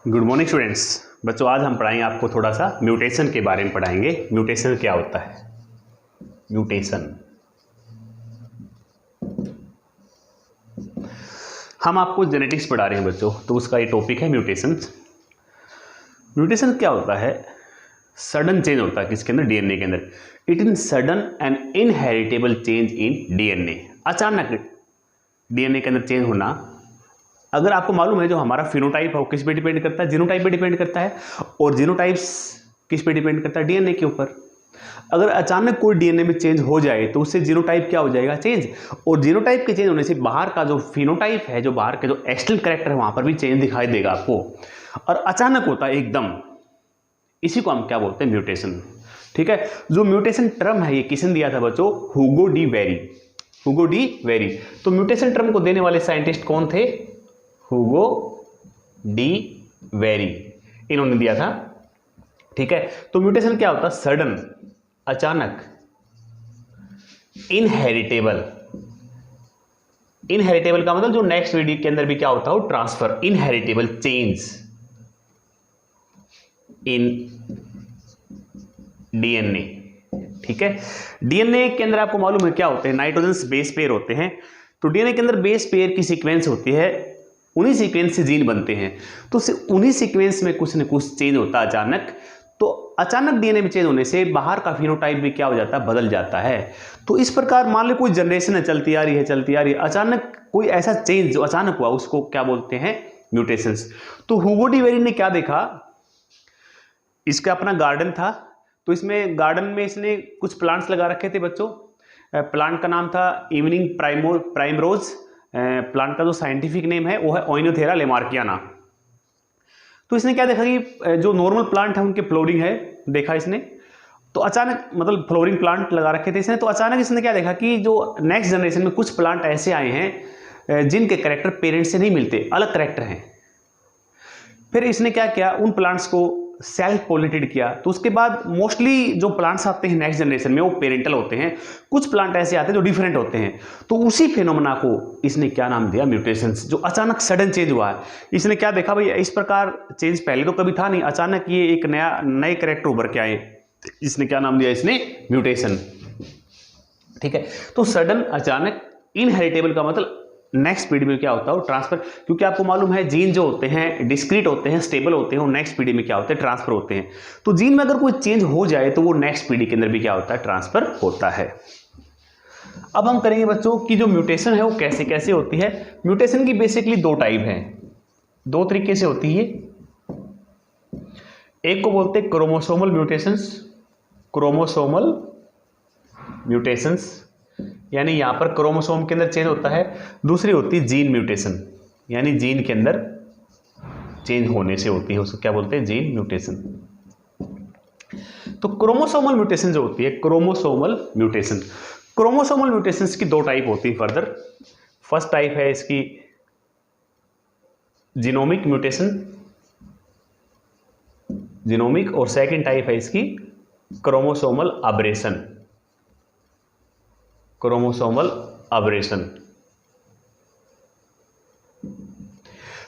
Good morning students. बच्चों आज हम पढ़ाएंगे आपको थोड़ा सा म्यूटेशन के बारे में पढ़ाएंगे। म्यूटेशन क्या होता है? म्यूटेशन हम आपको जेनेटिक्स पढ़ा रहे हैं बच्चों, तो उसका ये टॉपिक है म्यूटेशन। म्यूटेशन क्या होता है? सडन चेंज होता है किसके अंदर? डीएनए के अंदर। It is sudden and inheritable change in DNA. अचानक डीएनए के अंदर चेंज होना। अगर आपको मालूम है जो हमारा फिनोटाइप है वो किस पे डिपेंड करता है? जीनोटाइप पे डिपेंड करता है। और जीनोटाइप्स किस पे डिपेंड करता है? डीएनए के ऊपर। अगर अचानक कोई डीएनए में चेंज हो जाए तो उससे जीनोटाइप क्या हो जाएगा? चेंज। और जीनोटाइप के चेंज होने से बाहर का जो फिनोटाइप है, जो बाहर के जो एक्सटर्नल कैरेक्टर है, वहां पर भी चेंज दिखाई देगा आपको। और अचानक होता है एकदम, इसी को हम क्या बोलते हैं? म्यूटेशन। ठीक है। जो म्यूटेशन टर्म है ये किसने दिया था बच्चों? हुगो डी वेरी। हुगो डी वेरी। तो म्यूटेशन टर्म को देने वाले साइंटिस्ट कौन थे? हुगो डी वेरी, इन्होंने दिया था। ठीक है। तो म्यूटेशन क्या होता है? सडन, अचानक, इनहेरिटेबल। इनहेरिटेबल का मतलब जो नेक्स्ट वीडियो के अंदर भी क्या होता है? Transfer. Inheritable change in DNA. ठीक है। डीएनए के अंदर आपको मालूम है क्या होते हैं? नाइट्रोजन बेस पेयर होते हैं। तो डीएनए के अंदर बेस पेयर की सीक्वेंस होती है, उन्हीं सीक्वेंस से जीन बनते हैं। तो उन्हीं सीक्वेंस में कुछ न कुछ चेंज होता है अचानक। तो अचानक डीएनए में चेंज होने से बाहर का फिनोटाइप भी क्या हो जाता है? बदल जाता है। तो इस प्रकार मान लो कोई जनरेशन है, चलती आ रही है, अचानक कोई ऐसा चेंज जो अचानक हुआ उसको क्या बोलते हैं? म्यूटेशंस। तो हुगो डी वेरी ने क्या देखा? इसका अपना गार्डन था, तो इसमें गार्डन में इसने कुछ प्लांट्स लगा रखे थे बच्चों। प्लांट का नाम था इवनिंग प्राइमरोज। प्लांट का जो साइंटिफिक नेम है वो है ओइनोथेरा लेमार्कियाना। तो इसने क्या देखा कि जो नॉर्मल प्लांट है उनके फ्लोरिंग है, देखा इसने। तो अचानक मतलब फ्लोरिंग प्लांट लगा रखे थे इसने, तो अचानक इसने क्या देखा कि जो नेक्स्ट जनरेशन में कुछ प्लांट ऐसे आए हैं जिनके कैरेक्टर पेरेंट्स से नहीं मिलते, अलग कैरेक्टर हैं। फिर इसने क्या किया? उन प्लांट्स को सेल्फ पोलिनेटेड किया। तो उसके बाद मोस्टली जो प्लांट्स आते हैं नेक्स्ट जनरेशन में वो पेरेंटल होते हैं, कुछ प्लांट ऐसे आते हैं जो डिफरेंट होते हैं। तो उसी फिनोमेना को इसने क्या नाम दिया? म्यूटेशंस। जो अचानक सडन चेंज हुआ है, इसने क्या देखा भाई इस प्रकार चेंज पहले तो कभी था नहीं, अचानक ये एक नए कैरेक्टर उभर के आए, इसने क्या नाम दिया? इसने म्यूटेशन। ठीक है। तो सडन, अचानक, इनहेरिटेबल का मतलब नेक्स्ट पीढ़ी में क्या होता है? ट्रांसफर। क्योंकि आपको मालूम है जीन जो होते हैं डिस्क्रीट होते हैं, स्टेबल होते हैं, वो नेक्स्ट पीढ़ी में क्या होते हैं? ट्रांसफर होते हैं। तो जीन में अगर कोई चेंज हो जाए तो वो नेक्स्ट पीढ़ी के अंदर भी क्या होता है? ट्रांसफर होता है। अब हम करेंगे बच्चों कि जो म्यूटेशन है वो कैसे कैसे होती है। म्यूटेशन की बेसिकली दो टाइप है, दो तरीके से होती है। एक को बोलते हैं क्रोमोसोमल म्यूटेशंस। क्रोमोसोमल म्यूटेशंस यानी यहां पर क्रोमोसोम के अंदर चेंज होता है। दूसरी होती है जीन म्यूटेशन, यानी जीन के अंदर चेंज होने से होती है, उसको क्या बोलते हैं? Gene mutation. तो क्रोमोसोमल म्यूटेशन जो होती है, क्रोमोसोमल म्यूटेशंस की दो टाइप होती है फर्दर। फर्स्ट टाइप है इसकी जीनोमिक म्यूटेशन, जीनोमिक, और सेकंड टाइप है इसकी क्रोमोसोमल अबरेशन। क्रोमोसोमल अबरेशन।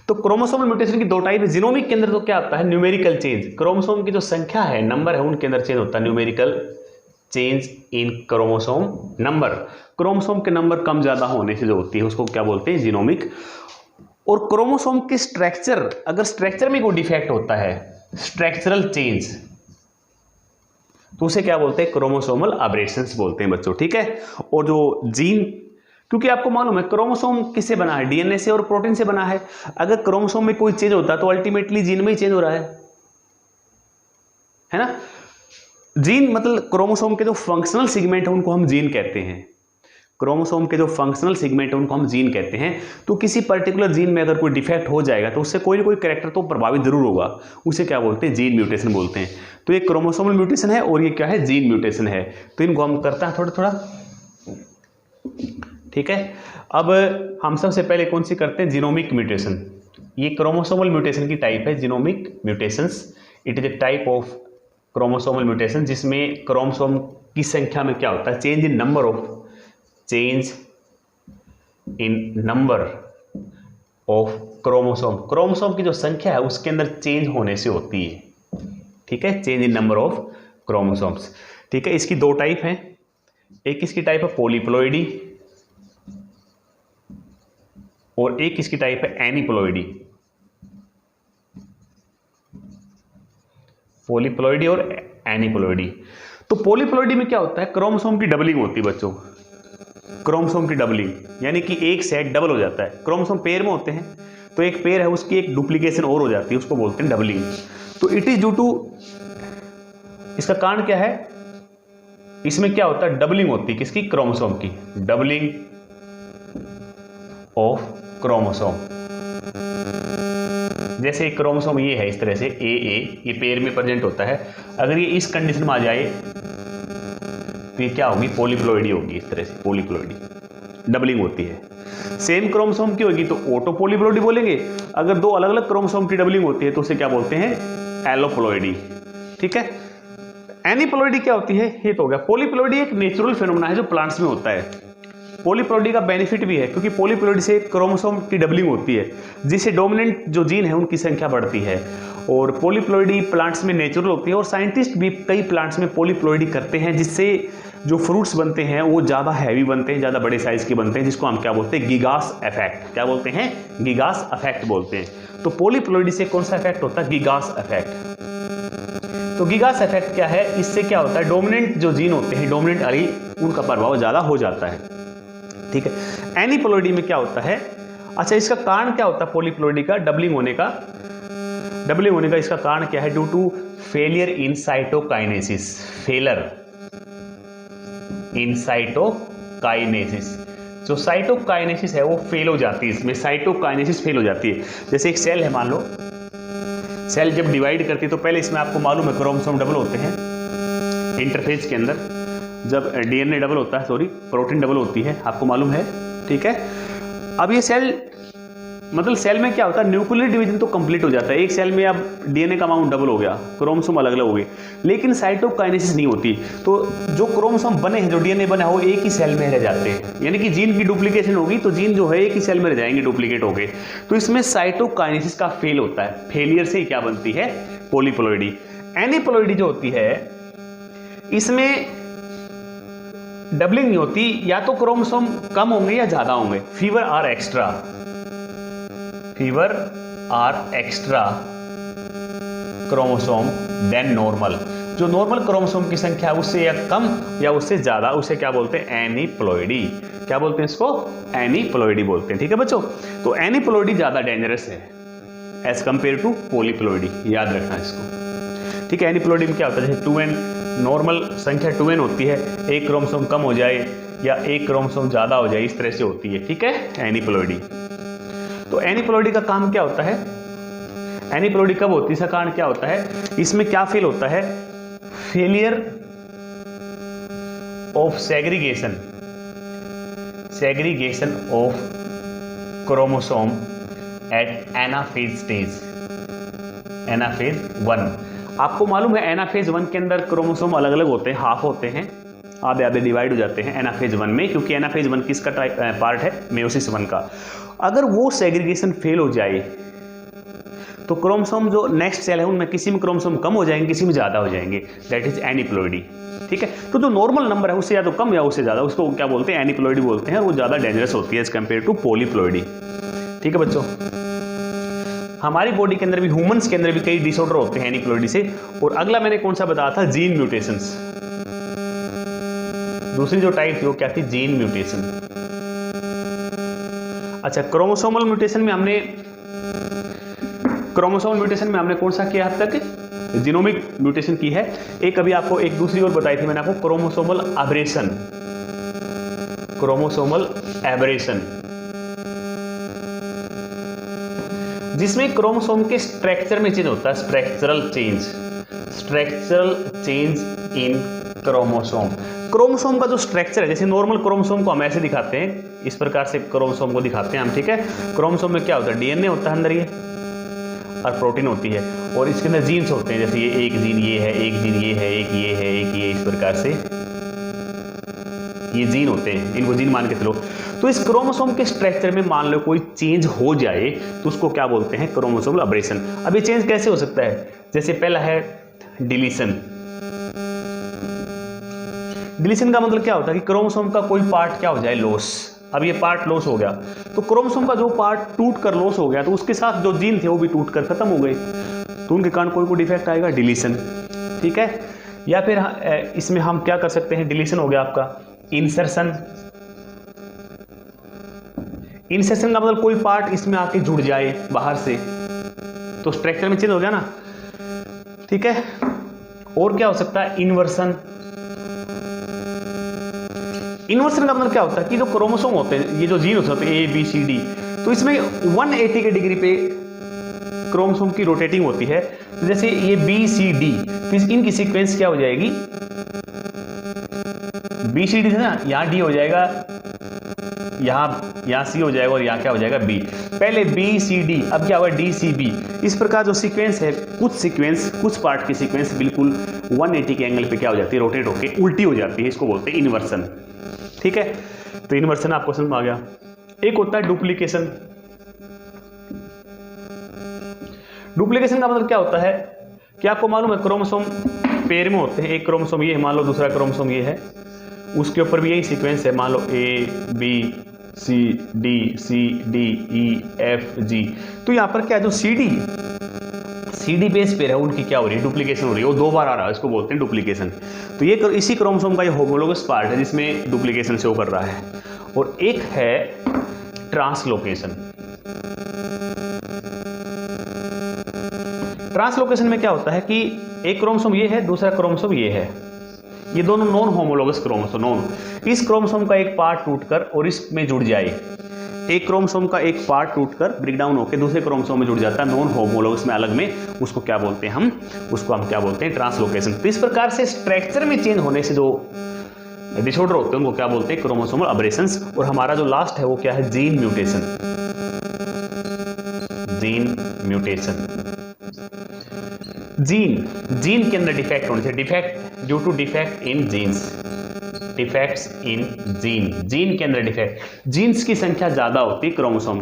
तो क्रोमोसोमल म्यूटेशन की दो टाइप है। जीनोमिक के अंदर तो क्या होता है? Numerical change. क्रोमोसोम की जो संख्या है, नंबर है, उनके अंदर चेंज होता है। Numerical change in chromosome number. Chromosome के नंबर कम ज्यादा होने से जो होती है उसको क्या बोलते हैं? जीनोमिक। और क्रोमोसोम के स्ट्रक्चर, अगर स्ट्रक्चर में कोई डिफेक्ट होता है, स्ट्रक्चरल चेंज, तो उसे क्या बोलते हैं? क्रोमोसोमल अबरेशंस बोलते हैं बच्चों। ठीक है। और जो जीन, क्योंकि आपको मालूम है क्रोमोसोम किससे बना है? डीएनए से और प्रोटीन से बना है। अगर क्रोमोसोम में कोई चेंज होता है तो अल्टीमेटली जीन में ही चेंज हो रहा है ना? जीन मतलब क्रोमोसोम के जो फंक्शनल सेगमेंट है उनको हम जीन कहते हैं। क्रोमोसोम के जो फंक्शनल सेगमेंट है उनको हम जीन कहते हैं। तो किसी पर्टिकुलर जीन में अगर कोई डिफेक्ट हो जाएगा तो उससे कोई ना कोई कैरेक्टर तो प्रभावित जरूर होगा, उसे क्या बोलते हैं? जीन म्यूटेशन बोलते हैं। तो ये क्रोमोसोमल म्यूटेशन है और ये क्या है? जीन म्यूटेशन है। तो इनको हम करते हैं थोड़ा थोड़ा। ठीक है। अब हम सबसे पहले कौन सी करते हैं? Genomic mutation. ये क्रोमोसोमल म्यूटेशन की टाइप है, genomic mutations. It is a type of chromosomal mutation जिसमें क्रोमोसोम की संख्या में क्या होता है? Change in number of chromosome, chromosome की जो संख्या है उसके अंदर चेंज होने से होती है, ठीक है, change in number of chromosomes, ठीक है। इसकी दो टाइप हैं, एक इसकी टाइप है पॉलीप्लॉइडी और एक इसकी टाइप है एनीप्लॉइडी, पॉलीप्लॉइडी और एनीप्लॉइडी। तो पॉलीप्लॉइडी में क्या होता है, क्रोमोसोम की डबलिंग होती है बच्चों, क्रोमोसोम की डबलिंग, यानी कि एक सेट डबल हो जाता है। क्रोमोसोम पेयर में होते हैं तो एक पेयर है उसकी एक डुप्लीकेशन और हो जाती है, उसको बोलते हैं डबलिंग। तो इट इज ड्यू टू, इसका कारण क्या है, इसमें क्या होता है, डबलिंग होती है किसकी, क्रोमोसोम की, डबलिंग ऑफ क्रोमोसोम। जैसे एक क्रोमोसोम ये है इस तरह से ये पेयर में प्रेजेंट होता है, अगर ये इस कंडीशन में आ जाए तो ये क्या होगी, पॉलीप्लॉइडी होगी, इस तरह से पॉलीप्लॉइडी, डबलिंग होती है। सेम क्रोमोसोम की होगी तो ऑटो पॉलीप्लॉइडी बोलेंगे, अगर दो अलग अलग क्रोमोसोम की डबलिंग होती है तो उसे क्या बोलते हैं, एलोप्लॉइडी, ठीक है। एनीप्लॉइडी क्या होती है, ये तो हो गया। पॉलीप्लॉइडी एक नेचुरल फिनोमेना है जो प्लांट्स में होता है। पॉलीप्लॉइडी का बेनिफिट भी है क्योंकि पॉलीप्लॉइडी से क्रोमोसोम की डबलिंग होती है जिससे डोमिनेंट जो जीन है उनकी संख्या बढ़ती है, और पॉलीप्लॉइडी प्लांट्स में नेचुरल होती है, और साइंटिस्ट भी कई प्लांट्स में पॉलीप्लॉइडी करते हैं जिससे जो फ्रूट्स बनते हैं वो ज़्यादा हैवी बनते हैं, ज़्यादा बड़े साइज के बनते हैं, जिसको हम क्या बोलते हैं, गिगास इफेक्ट, क्या बोलते हैं, गिगास इफेक्ट बोलते हैं। तो पॉलीप्लॉइडी से कौन सा इफेक्ट होता है, गिगास इफेक्ट। तो गिगास इफेक्ट क्या है, इससे क्या होता है, डोमिनेंट जो जीन होते हैं, डोमिनेंट एलील, उनका प्रभाव ज़्यादा हो जाता है, ठीक है। एनीप्लॉइडी में क्या होता है, अच्छा इसका कारण क्या होता है, पॉलीप्लॉइडी का डबलिंग होने का इसका कारण क्या है, due to failure in cytokinesis, failure in cytokinesis, जो साइटोकाइनेसिस है वो फेल हो जाती है, इसमें साइटोकाइनेसिस फेल हो जाती है। जैसे एक सेल है, मान लो सेल जब डिवाइड करती है तो पहले इसमें आपको मालूम है क्रोमोसोम डबल होते हैं इंटरफेज के अंदर, जब डीएनए डबल होता है, सॉरी प्रोटीन डबल होती है, आपको मालूम है, ठीक है। अब ये सेल, मतलब सेल में क्या होता है, न्यूक्लियर डिवीजन तो कंप्लीट हो जाता है, एक सेल में अब डीएनए का अमाउंट डबल हो गया, क्रोमोसोम अलग अलग हो गए, लेकिन साइटोकाइनेसिस नहीं होती। तो जो क्रोमोसोम बने हैं, जो डीएनए बना है वो एक ही सेल में रह जाते हैं, यानी कि जीन की डुप्लीकेशन होगी तो जीन जो है एक ही सेल में रह जाएंगे, डुप्लीकेट हो गए। तो इसमें साइटोकाइनेसिस का फेल होता है, फेलियर से ही क्या बनती है, पॉलीप्लॉइडी। एनीप्लॉइडी जो होती है इसमें डबलिंग नहीं होती, या तो क्रोमोसोम कम होंगे या ज्यादा होंगे, fewer or extra chromosome than normal. जो नॉर्मल क्रोमोसोम की संख्या है उससे या कम या उससे ज्यादा, उसे क्या बोलते हैं, एनीप्लॉइडी। क्या बोलते हैं इसको, एनीप्लॉइडी बोलते हैं, ठीक है बच्चों। तो एनीप्लॉइडी ज्यादा डेंजरस है एज कंपेयर टू पॉलीप्लॉइडी, याद रखना इसको, ठीक है। एनीप्लॉइडी में क्या होता है, जैसे 2n, नॉर्मल संख्या 2n होती है, एक क्रोमोसोम कम हो जाए या एक क्रोमोसोम ज्यादा हो जाए, इस तरह से होती है, ठीक है, एनीप्लॉइडी। तो एनीप्लॉइडी का काम क्या होता है, एनीप्लॉइडी कब होती है, इसका कारण क्या होता है, इसमें क्या फेल होता है, failure of segregation of chromosome at anaphase stage, anaphase 1। आपको मालूम है एनाफेज 1 के अंदर क्रोमोसोम अलग अलग होते हैं, हाफ होते हैं, आधे आधे डिवाइड हो जाते हैं एनाफेज 1 में, क्योंकि एनाफेज 1 किसका पार्ट है, मेयोसिस 1 का। अगर वो सेग्रीगेशन फेल हो जाए तो क्रोमोसोम जो नेक्स्ट सेल है उनमें किसी में क्रोमोसोम कम हो जाएंगे, किसी में ज्यादा हो जाएंगे, दैट इज एनीप्लॉइडी, ठीक है। तो जो नॉर्मल नंबर है उससे या तो कम या उससे ज्यादा, उसको क्या बोलते हैं, एनीप्लॉइडी बोलते हैं, और वो ज्यादा डेंजरस होती है एज कंपेयर टू पॉलीप्लॉइडी, ठीक है बच्चों। हमारी बॉडी के अंदर भी, ह्यूमंस के अंदर भी कई डिसऑर्डर होते हैं एनीप्लॉइडी से। और अगला मैंने कौन सा बताया था, जीन म्यूटेशंस। दूसरी जो टाइप थी वो क्या थी, जीन म्यूटेशन। अच्छा, क्रोमोसोमल म्यूटेशन में हमने कौन सा किया अब तक, जीनोमिक म्यूटेशन की है। एक अभी आपको एक दूसरी और बताई थी मैंने आपको, क्रोमोसोमल एब्रेशन, जिसमें क्रोमोसोम के स्ट्रक्चर में चेंज होता है, स्ट्रक्चरल चेंज इन क्रोमोसोम का जो स्ट्रक्चर है, जैसे नॉर्मल क्रोमोसोम को हम ऐसे दिखाते हैं, इस प्रकार से क्रोमोसोम को दिखाते हैं हम, ठीक है। क्रोमोसोम में क्या होता है, डीएनए होता है अंदर ये, और प्रोटीन होती है, और इसके अंदर जीन्स होते हैं, जैसे ये एक जीन ये है, एक जीन ये है, एक ये है, एक ये, इस प्रकार से ये जीन होते हैं, इनको जीन मान के चलो। तो इस क्रोमोसोम के स्ट्रक्चर में मान लो कोई चेंज हो जाए तो उसको क्या बोलते हैं, क्रोमोसोमल अबरेशन। अब ये चेंज कैसे हो सकता है, जैसे पहला है डिलीशन। डिलीशन का मतलब क्या होता है कि क्रोमोसोम का कोई पार्ट क्या हो जाए, लॉस। अब ये पार्ट लॉस हो गया तो क्रोमोसोम का जो पार्ट टूट कर लॉस हो गया तो उसके साथ जो जीन थे वो भी टूट कर खत्म हो गए, तो उनके कारण कोई डिफेक्ट आएगा, डिलीशन। ठीक है। या फिर इसमें हम क्या कर सकते हैं, डिलीशन हो गया आपका इंसर्शन। इंसर्शन का मतलब कोई पार्ट इसमें आके जुड़ जाए बाहर से, तो स्ट्रक्चर में चेंज हो गया ना। ठीक है। और क्या हो सकता है, इन्वर्सन। इन्वर्सन का मतलब क्या होता है कि जो क्रोमोसोम होते हैं, ये जो जीन होते हैं A B C D, तो इसमें 180 के डिग्री पे क्रोमोसोम की रोटेटिंग होती है। तो जैसे ये B C D, तो इनकी सीक्वेंस क्या हो जाएगी, B C D है ना, यहाँ D हो जाएगा, यहाँ C हो जाएगा और यहाँ क्या हो जाएगा B। पहले B C D, अब क्या होगा D C B। इस प्रकार जो सीक्वेंस है, कुछ पार्ट की सीक्वेंस बिल्कुल 180 के एंगल पे क्या हो जाती है, रोटेट होकर उल्टी हो जाती है, इसको बोलते हैं इन्वर्सन। ठीक है। तो इन्वर्सन आपको समझ में आ गया। एक होता है डुप्लीकेशन। डुप्लीकेशन का मतलब क्या होता है कि आपको मालूम है क्रोमोसोम पेयर में होते हैं, एक क्रोमोसोम ये है, मान लो दूसरा क्रोमोसोम ये है, उसके ऊपर भी यही सीक्वेंस है, मान लो A B C D E F G। तो यहाँ पर क्या है, जो C D बेस पेयर है उनकी क्या हो रही है, डुप्लीकेशन हो रही है, वो 2 बार आ रहा है, इसको बोलते हैं डुप्लीकेशन। तो ये इसी क्रोमोसोम का ये होमोलोगस पार्ट है जिसमें डुप्लीकेशन शो कर रहा है। और एक है ट्रांसलोकेशन। ट्रांसलोकेशन में क्या होता है कि एक क्रोमोसोम ये है, दूसरा क्रोमोसोम ये है, ये दोनों नॉन होमोलोगस क्रोमोसोम। इस क्रोमोसोम का एक पार्ट टूटकर और इसमें जुड़ जाए, एक क्रोमोसोम का एक पार्ट टूटकर ब्रेक डाउन होकर दूसरे क्रोमोसोम में जुड़ जाता है, नॉन होमोलोगस में अलग में, उसको क्या बोलते हैं, हम क्या बोलते हैं, ट्रांसलोकेशन। तो इस प्रकार से स्ट्रक्चर में चेंज होने से जो डिसऑर्डर होते हैं उनको क्या बोलते हैं, क्रोमोसोमल अबरेशंस। और हमारा जो लास्ट है वो क्या है, gene mutation. Gene mutation, gene के अंदर डिफेक्ट होने से, defect due to defect in genes, defects in gene के अंदर डिफेक्ट। जीन्स की संख्या ज्यादा होती है क्रोमोसोम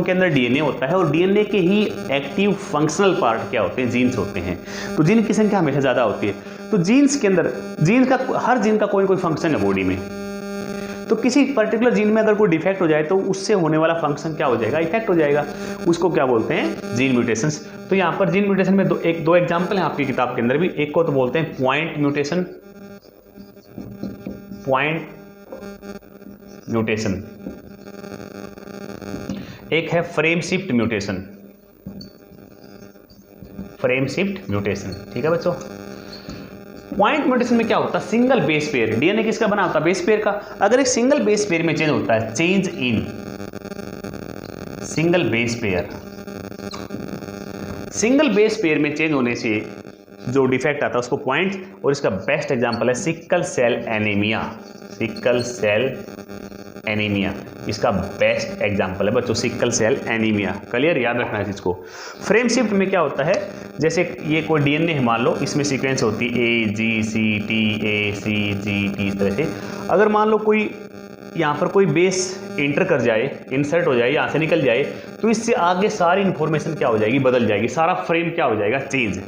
के अंदर डीएनए होता है और डीएनए के ही एक्टिव फंक्शनल पार्ट क्या होते हैं, जीन्स होते हैं। तो जीन की संख्या हमेशा ज्यादा होती है। तो जीन्स के अंदर हर जीन का कोई फंक्शन है बॉडी में, तो किसी पर्टिकुलर जीन में अगर कोई डिफेक्ट हो जाए तो उससे होने वाला फंक्शन क्या हो जाएगा, इफेक्ट हो जाएगा, उसको क्या बोलते हैं, जीन म्यूटेशंस। तो यहाँ पर जीन म्यूटेशन में दो एग्जाम्पल हैं आपकी किताब के अंदर भी। एक को तो बोलते हैं पॉइंट म्यूटेशन, एक है फ्रेम शिफ्ट म्यूटेशन, ठीक है बच्चों। पॉइंट म्यूटेशन में क्या होता है, सिंगल बेस पेयर, डीएनए किसका बना होता है, बेस पेयर का। अगर एक सिंगल बेस पेयर में चेंज होता है, change in single base pair में चेंज होने से जो डिफेक्ट आता है उसको पॉइंट, और इसका बेस्ट एग्जांपल है सिकल सेल एनीमिया, इसका बेस्ट एग्जांपल है बच्चों, सिकल सेल एनीमिया। क्लियर, याद रखना है इसको। फ्रेम शिफ्ट में क्या होता है, जैसे ये कोई डीएनए है मान लो, इसमें सीक्वेंस होती है AGCT इस तरह से। अगर मान लो कोई यहाँ पर कोई बेस इंटर कर जाए, इंसर्ट हो जाए, यहाँ से निकल जाए, तो इससे आगे सारी इंफॉर्मेशन क्या हो जाएगी, बदल जाएगी, सारा फ्रेम क्या हो जाएगा, चेंज।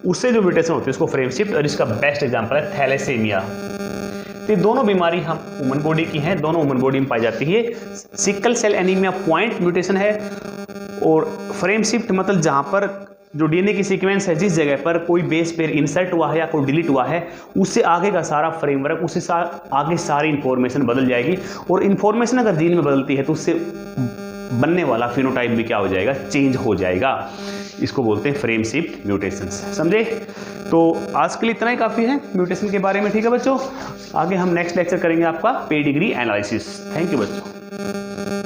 उससे जो म्यूटेशन होती है उसको फ्रेम शिफ्ट, और इसका बेस्ट एग्जांपल है थैलेसीमिया। तो ये दोनों बीमारी हम ह्यूमन बॉडी की हैं, दोनों ह्यूमन बॉडी में पाई जाती है। Sickle cell anaemia point mutation है, और फ्रेम शिफ्ट मतलब जहाँ पर जो डीएनए की सीक्वेंस है, जिस जगह पर कोई बेस पेयर इंसर्ट हुआ है या कोई डिलीट हुआ है, उससे आगे का सारा फ्रेमवर्क, उससे आगे सारी इंफॉर्मेशन बदल जाएगी। और इंफॉर्मेशन अगर जीन में बदलती है तो उससे बनने वाला फिनोटाइप भी क्या हो जाएगा, चेंज हो जाएगा। इसको बोलते हैं फ्रेम शिफ्ट म्यूटेशंस। समझे? तो आज के लिए इतना ही काफ़ी है म्यूटेशन के बारे में। ठीक है बच्चों, आगे हम नेक्स्ट लेक्चर करेंगे आपका पेडिग्री एनालिसिस। थैंक यू बच्चों।